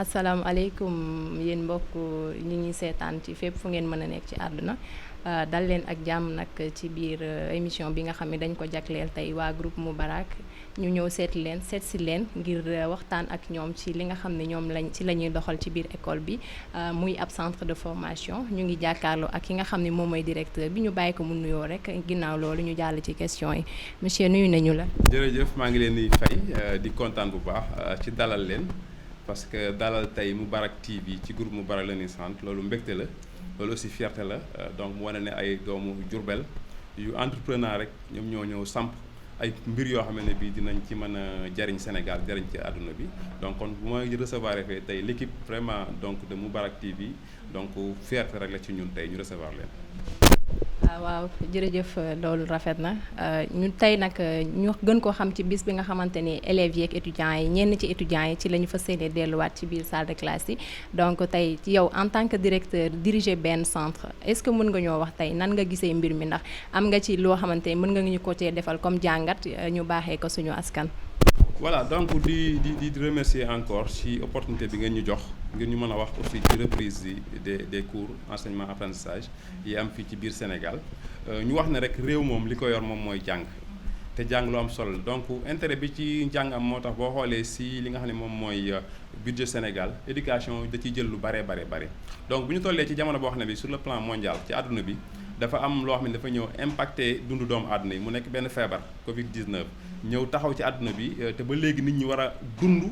asalaamaaleykum yéen mbokk ñi ñuy seetaan ci fépp fu ngeen mën a nekk ci àdduna dal leen ak jàmm nag ci biir émission bi nga xam ne dañ ko jagleel tey waa groupe Moubarak ñu ñëw seet si leen ngir waxtaan ak ñoom ci li nga xam ne ñoom la ñuy doxal ci biir école bi muy ab centre de formation ñu ngi jàkkaarloo ak ki nga xam ne moom mooy directeur bi ñu bàyyi ko mu nuyoo rek ginnaaw loolu ñu jàll ci question yi monsieur nuyu nañu la. jërëjëf maa ngi leen di fay di kontaan bu baax ci dalal leen. parce que dalal tey Moubarak TV ci groupe Moubarak Learning Centre loolu mbégte la loolu aussi fierté la donc mu wane ne ay doomu Jurbel yu entrepreneur rek ñoom ñoo ñëw samp ay mbir yoo xam ne bii dinañ ci mën a jariñ Sénégal jariñ ci àdduna bi donc kon bu ma recevoir fee tey l'équipe vraiment donc de Moubarak TV donc fierté rek la ci ñun tey ñu recevoir leen. waaw jërëjëf loolu rafet na ñu tey nag ñu gën koo xam ci bis bi nga xamante ni élèves yi ak étudiants yi ñenn ci étudiants yi ci la ñu fas yéene delluwaat ci biir salle de classe yi donc tey ci yow en tant que directeur diriger benn centre est-ce que mën nga ñoo wax tey nan nga gisee mbir mi ndax am nga ci loo xamante ni mën nga ñu ko cee defal comme jàngat ñu baaxee ko suñu askan. voilà donc di remercier encore ci opportunité bi ngeen ñu jox ngir ñu mën a wax aussi ci reprise des cours enseignement apprentissage yi am fii ci biir Sénégal ñu wax ne rek réew moom li ko yor moom mooy jàng te jàng lu am solo donc intérêt bi ci njàng am moo tax boo xoolee si li nga xam ne moom mooy budget Sénégal éducation da ciy jël lu bare donc bu ñu tollee ci jamono boo xam ne bi sur le plan mondial ci àdduna bi dafa am loo xam ne dafa ñëw impacté dundu doomu àdduna yi mu nekk benn feebar Covid-19 ñëw taxaw ci àdduna bi te ba léegi nit ñi war a dund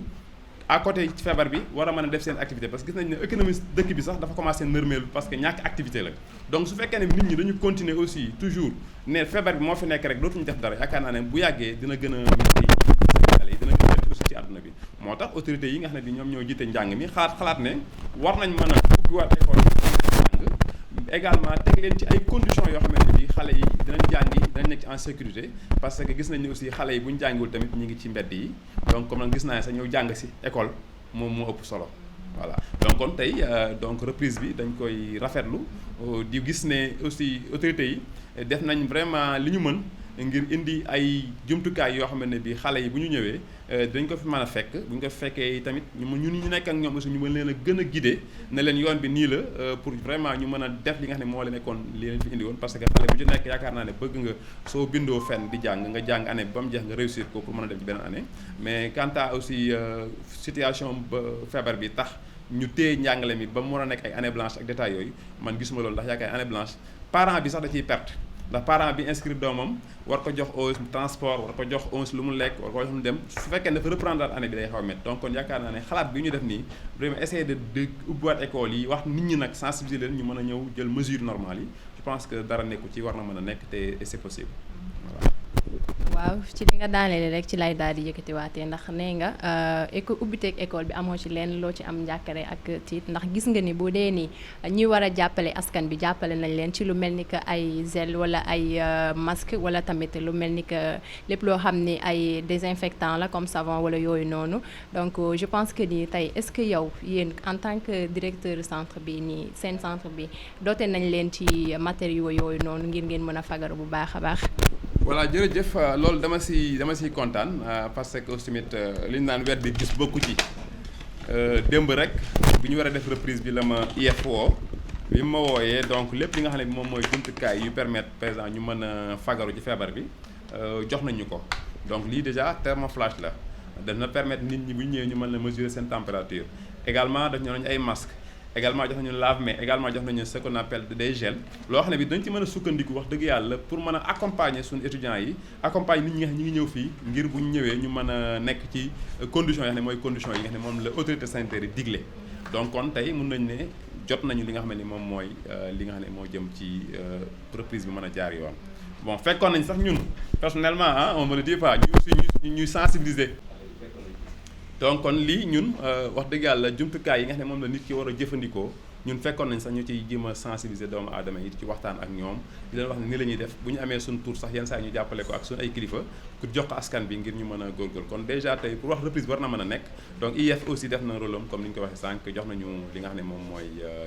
à côté feebar bi war a mën a def seen activité parce que gis nañ ne économie dëkk bi sax dafa commencé nërmeelu parce que ñàkk activité la donc su fekkee ne nit ñi dañu continuer aussi toujours ne feebar bi moo fi nekk rek dootuñu def dara yaakaar naa ne bu yàggee dina gën a métti Sénégalais yi dina gën a métti aussi ci àdduna bi moo tax autorités yi nga xam ne bi ñoom ñoo jiite njàng mi xalaat ne war nañ mën a ubbiwaat école également teg leen ci ay conditions yoo xamante ni xale yi dinañ jàngi dinañ nekk ci en sécurité parce que gis nañ ni aussi xale yi bu ñu jàngiwul tamit ñu ngi ci mbedd yi donc comme nag gis naa ne sax ñëw jàng si école moom moo ëpp solo voilà donc kon tey donc reprise bi dañ koy rafetlu di gis ne aussi autorités yi def nañ vraiment li ñu mën ngir indi ay jumtukaay yoo xamante ne bi xale yi bu ñu ñëwee dañ ko fi mën a fekk bu ñu ko fekkee tamit ñu nekk ak ñoom aussi ñu mën leen a gën a guider ne leen yoon bi nii la pour vraiment ñu mën a def li nga xam ne moo leen nekkoon li leen fi indi woon parce que xale bu ci nekk yaakaar naa ne bëgg nga soo bindoo fenn di jàng nga jàng année bi ba mu jeex nga réussir ko pour mën a dem ci beneen année mais quant à aussi situation ba feebar bi tax ñu téye njàngale mi ba mu war a nekk ay année blanche ak détails yooyu man gisuma loolu ndax yaakaar année blanche parent bi sax da ciy perte ndax parent bi inscrire doomam war ko jox au transport war ko jox au lu mu lekk war ko jox mu dem su fekkee dafa reprendre année bi day xaw a métti donc kon yaakaar naa ne xalaat bi ñu def nii vraiment essayer de ubbiwaat école yi wax nit ñi nag sensibiliser leen ñu mën a ñëw jël mesure normale yi je pense que dara nekku ci war na mën a nekk te et c'est possible voilà. waaw ci li nga daaneele rek ci lay daal di yëkkatiwaatee ndax nee nga ubbiteeg école bi amoo ci leen loo ci am njàkkare ak tiit ndax gis nga ni bu dee ni ñi war a jàppale askan bi jàppale nañ leen ci lu mel ni que ay gel wala ay masque wala tamit lu mel ni que lépp loo xam ni ay désinfectant la comme savon wala yooyu noonu donc je pense que ni tey est-ce que yow yéen en tant que directeur centre bi nii seen centre bi doote nañ leen ci matériaux yooyu noonu ngir ngeen mën a fagaru bu baax a baax. voilà jërëjëf loolu dama si kontaan parce que aussi tamit li ñu naan wet bi gis bokku ci démb rek bi ñu war a def reprise bi la ma IEF woo bi ma wooyee donc lépp li nga xam ne bi moom mooy jumtukaay yu permettre par exemple ñu mën a fagaru ci feebar bi jox nañu ko donc lii déjà thermoflash la dana permettre nit ñi bu ñu ñëwee ñu mën a mesurer seen température également daf ñoo nañu ay masques également jox nañu lave-mains également jox nañu ce qu'on appelle des gels loo xam ne bi dañ ci mën a sukkandiku wax dëgg yàlla pour mën a accompagner suñu étudiants yi accompagner nit ñi nga xam ne ñi ngi ñëw fii ngir bu ñu ñëwee ñu mën a nekk ci conditions yi nga xam ne mooy conditions yi nga xam ne moom la autorité sanitaire yi digle donc kon tey mën nañu ne jot nañu li nga xam ne ni moom mooy li nga xam ne moo jëm ci reprise bi mën a jaar yoon bon fekkoon nañ sax ñun personnellement on me le dit pas ñu aussi ñuy sensibiliser donc kon lii ñun wax dëgg yàlla jumtukaay yi nga xam ne moom la nit ki war a jëfandikoo ñun fekkoon nañ sax ñu ciy jéem a sensibiliser doomu aadama yi ci waxtaan ak ñoom di leen wax ne ni la ñuy def bu ñu amee suñ tour sax yenn saa ñu jàppale ko ak suñu ay kilifa pour jox ko askan bi ngir ñu mën a góorgóorlu kon déjà tey pour wax reprise war na mën a nekk donc IEF aussi def na rôle am comme ni ñu ko waxee sànq jox nañu li nga xam ne moom mooy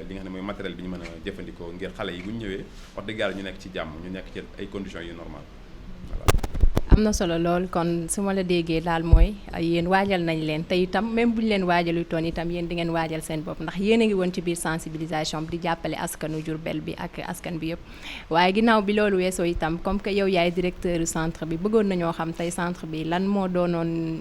li nga xam ne mooy matériel bi ñu mën a jëfandikoo ngir xale yi bu ñu ñëwee wax dëgg yàlla ñu nekk ci jàmm ñu nekk ci ay conditions yu normal voilà. am na solo lool kon su ma la déggee daal mooy yéen waajal nañ leen te itam même bu ñu leen waajalu toon itam yéen di ngeen waajal seen bopp ndax yéen a ngi woon ci biir sensibilisation bi di jàppale askanu Diourbel bi ak askan bi yëpp. waaye ginnaaw bi loolu weesoo itam comme que yow yaay directeur centre bi bëggoon nañoo xam tey centre bi lan moo doonoon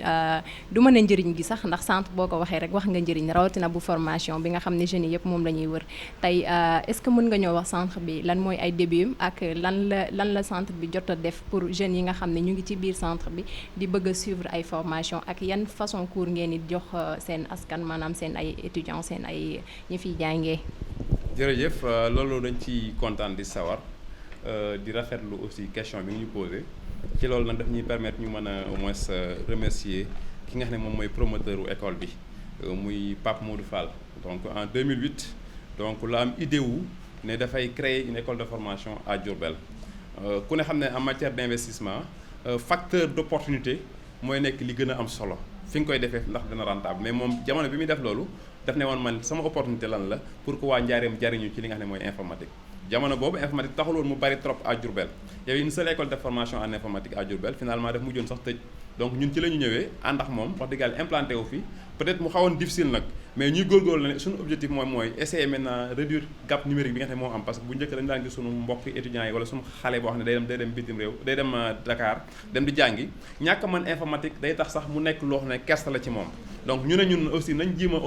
du mën a njëriñ gi sax ndax centre boo ko waxee rek wax nga njëriñ rawatina bu formation bi nga xam ne jeunes yi yëpp moom la ñuy wër tey est-ce que mën nga ñoo wax centre bi lan mooy ay début ak lan la centre bi jot a def pour jeunes yi nga xam ne ñu ngi ci biir centre bi di bëgg a suivre ay formation ak yan façon cours ngeen di jox seen askan maanaam seen ay étudiants seen ay ñi fiy jàngee. jërëjëf loolu dañ ci kontaan di sawar di rafetlu aussi question bi nga ñu posé ci loolu nag daf ñuy permettre ñu mën a au moins remercier ki nga xam ne moom mooy promoteur u école bi muy Pape Modou Fall. donc en 2008 donc la am idée wu ne dafay créer une école de formation à Diourbel ku ne xam ne en matière d'investissement facteur d'opportunité mooy nekk li gën a am solo fi nga koy defee ndax dina rentable mais moom jamono bi muy def loolu daf ne woon man sama opportunité lan la pour que waa Njaareem jariñu ci li nga xam ne mooy informatique. jamono boobu informatique taxul woon mu bari trop à Diourbel y avait une seule école de formation en informatique à Diourbel finalement daf mujjoon sax tëj donc ñun ci la ñu ñëwee ànd ak moom wax dëgg yàlla implanté wu fi peut-être mu xawoon difficile nag mais ñuy góorgóorlu la ne suñu objectif mooy essayer maintenant réduire gap numérique bi nga xam ne moo am parce que bu njëkk dañu daan gis suñu mbokk étudiants yi wala suñu xale boo xam ne day dem bitim réew day dem Dakar dem di jàngi ñàkk man informatique day tax sax mu nekk loo xam ne kersa la ci moom donc ñu ne ñun aussi nañ jéem a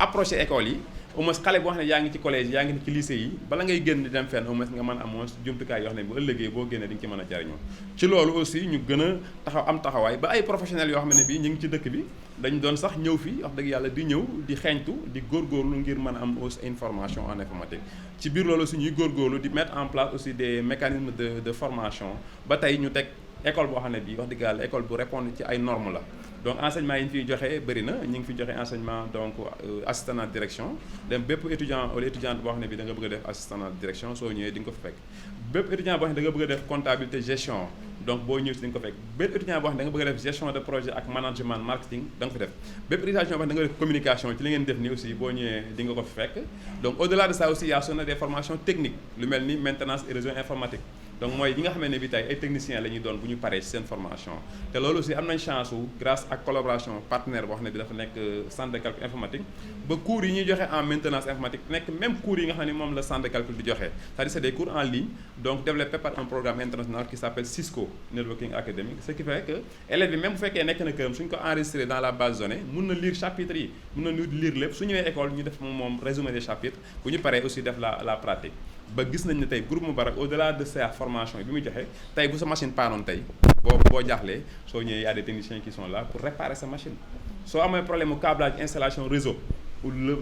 approché école yi au moins xale boo xam ne yaa ngi ci collège yaa ngi ci lycée yi bala ngay génn di dem fenn au moins nga mën a am jumtukaay yoo xam ne bu ëllëgee boo génnee di nga ci mën a jariñoo ci loolu aussi ñu gën a taxaw am taxawaay ba ay professionnels yoo xam ne bii ñu ngi ci dëkk bi dañ doon sax ñëw fii wax dëgg yàlla di ñëw di xeeñtu di góorgóorlu ngir mën a am aussi information en informatique ci biir loolu aussi ñuy góorgóorlu di mettre en place aussi des mécanismes de formation ba tey ñu teg école boo xam ne bii wax dëgg yàlla école bu répondre ci ay normes la donc enseignement yi ñu fiy joxe bëri na ñu ngi fi joxe enseignement donc assistant de direction dem bépp étudiant wala étudiante boo xam ne bi da nga bëgg a def assistant de direction soo ñëwee di nga ko fi fekk bépp étudiant boo xam ne da nga bëgg a def comptabilité gestion donc boo ñëwee si di nga ko fekk bépp étudiant boo xam ne da nga bëgg a def gestion de projet ak management marketing da nga ko fi def bépp étudiant boo xam ne da nga def communication ci li ngeen def ni aussi boo ñëwee di nga ko fi fekk donc au delà de ça aussi y a des formations techniques lu mel ni maintenance et réseau informatique donc mooy ñi nga xam ne bi tey ay techniciens la ñuy doon bu ñu paree ci seen formation te loolu aussi am nañ chance wu grâce ak collaboration partenaire boo xam ne bi dafa nekk centre de calcul informatique ba cours yi ñuy joxe en maintenance informatique nekk même cours yi nga xam ne moom la centre de calcul di joxe c'est-à-dire c'est des cours en ligne donc développés par un programme international qui s'appelle Cisco Networking Academy ce qui fait que élèves bi même bu fekkee nekk na këram suñu ko enregistré dans la base de données mun na lire chapitres yi mun na lire lépp su ñëwee école ñu def moom résumé des chapitres bu ñu paree aussi def la pratique ba gis nañ ne tey groupe Moubarak au-delà de sa formation bi muy joxe tey bu sa machine paanoon tey boo jaaxlee soo ñëwee y a des techniciens qui sont là pour réparer sa machine soo amee problème mu câblage installation réseau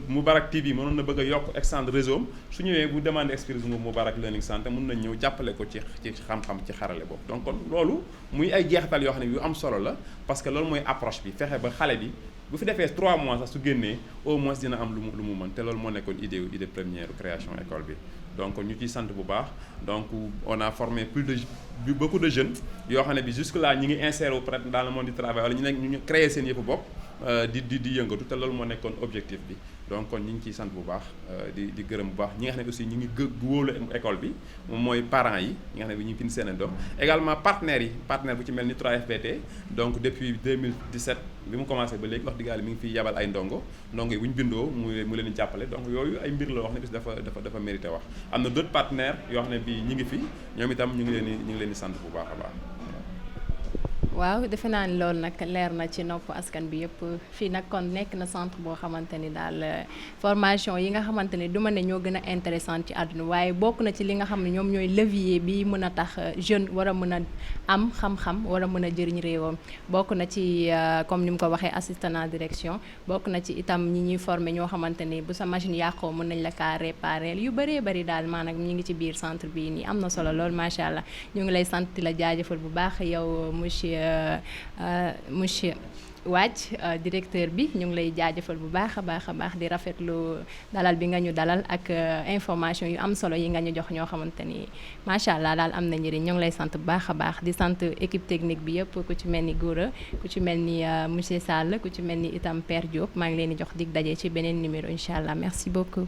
Moubarak TV mënoon na bëgg a yokk extendre réseau am su ñëwee bu demande expertise mu Moubarak Learning Center mën nañ ñëw jàppale ko ci xam-xam ci xarale boobu donc kon loolu muy ay jeexital yoo xam ne yu am solo la parce que loolu mooy approche bi fexe ba xale bi bu fi defee 3 mois sax su génnee au moins dina am lu mu mën te loolu moo nekkoon idée première création école bi donc ñu ciy sant bu baax donc on a formé beaucoup de jeunes yoo xam ne bi jusque là ñi ngi inséré wu peut-être dans le monde du travail wala ñu créé seen yëfu bopp di yëngatu te loolu moo nekkoon objectif bi donc kon ñi ngi ciy sant bu baax di gërëm bu baax ñi nga xam ne aussi ñi ngi wóolu école bi moom mooy parents yi ñi nga xam ne bi ñu ngi fi seen doom également partenaire bu ci mel ni 3FPT donc depuis 2017 bi mu commencé ba léegi wax dëgg yàlla mi ngi fiy yabal ay ndongo yi bu ñu bindoo mu leen di jàppale donc yooyu ay mbir la wax ne bis dafa mérité wax am na d'autres partenaires yoo xam ne bi ñi ngi fi ñoom itam ñu ngi leen di sant bu baax a baax. waaw defe naa ni loolu nag leer na ci nopp askan bi yëpp fii nag kon nekk na centre boo xamante ni daal formation yi nga xamante ni du ma ne ñoo gën a intéressant ci àdduna waaye bokk na ci li nga xam ne ñoom ñooy levier bi mën a tax jeune war a mën a am xam-xam war a mën a jëriñ réewam bokk na ci comme ni mu ko waxee assistant à direction bokk na ci itam ñi ñuy former ñoo xamante ni bu sa machine yàqoo mën nañ la kaa réparer yu bëree bëri daal maanaam ñi ngi ci biir centre bii nii am na solo lool macha allah ñu ngi lay sant di la jaajëfal bu baax yow monsieur Wathie directeur bi ñu ngi lay jaajëfal bu baax a baax di rafetlu dalal bi nga ñu dalal ak information yu am solo yi nga ñu jox ñoo xamante ni macha allah daal am na njëriñ ñu ngi lay sant bu baax a baax di sant équipe technique bi yëpp ku ci mel ni Gora ku ci mel ni monsieur Sall ku ci mel ni itam Père Diop maa ngi leen di jox dig daje ci beneen numéro incha allah merci beaucoup.